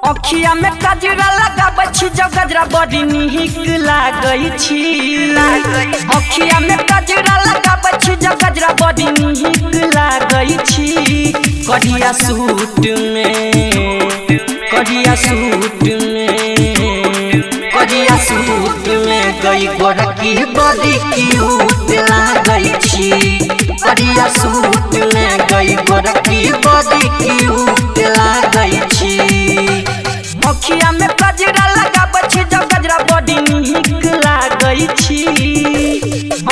अखिया में गजरा लगाबै छी जो गजरा बड़ी निक लागै छी। अखिया में गजरा लगाबै छी जो गजरा बड़ी निक लागै छी। करिया सूट में गई गोरकी बड़ी क्यूट लागै छी। करिया सूट में गई गोरकी बड़ी क्यूट लागै छी। अखिया में गजरा लगाबै छी जो गजरा बड़ी निक लागै छी।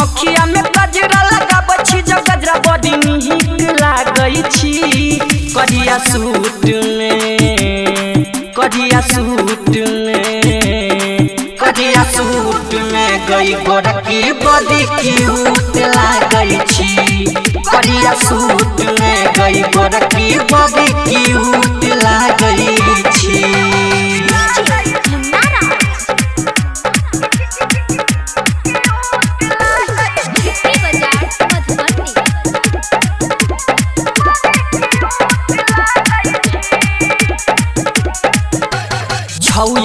अखिया में गजरा लगाबै छी जो गजरा बड़ी निक लागै छी। करिया सूट में गई गोरकी बड़ी क्यूट लागै छी। करिया सूट में गई गोरकी बड़ी क्यूट लागै छी।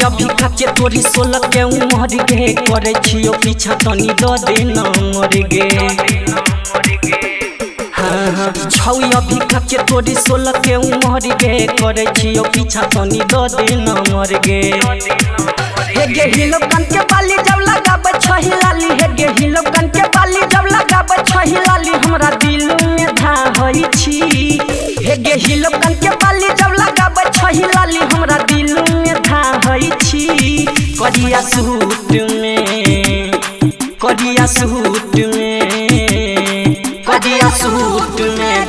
अभी खाके तोरी 16 के उमर गे करे छियो पीछा तनी द दे नंबर गे। हाँ अभी खाके तोरी 16 के उमर गे करे छियो पीछा तनी द दे नंबर गे। हे गे हिलो कान के बाली जब लगाबै छही लाली, हे गे हिलो कान के बाली जब लगाबै छही लाली हमरा दिल में धाहै छी। हे गे हिलो कान के बाली जब लगाबै छही लाली हमरा दिल में धाहै छी। करिया सूट में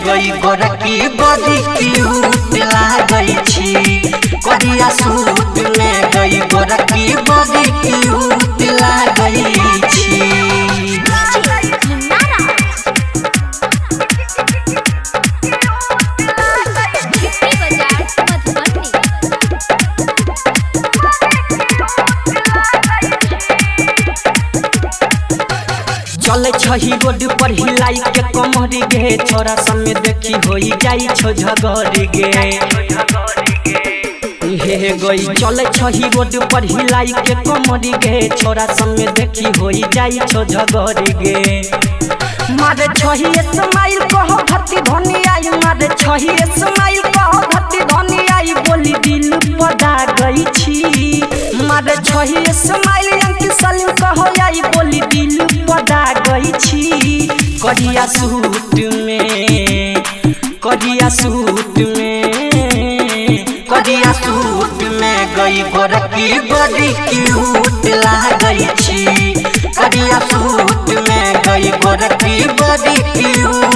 गई गोरकी बड़ी क्यूट लागै छी। करिया सूट में गई गोरकी बड़ी क्यूट लागै छी। चले छही रोड पर हिलाई के कमर गे छोरा सब में देखी होई जाई छो झगड़ गे। हे गई चले छही रोड पर हिलाई के कमर गे छोरा सब में देखी होई जाई छो झगड़ गे। मारे छही स्माइल कहो धरती धनी आई, मारे छही स्माइल कहो धरती धनी आई बोली दिल पदा गई छी। मारे छही स्माइल अंकित सलीम कहो आई बोली दिल पदा गई छी। करिया सूट में गई गोरकी बड़ी क्यूट लागै छी। करिया सूट में गई गोरकी बड़ी क्यूट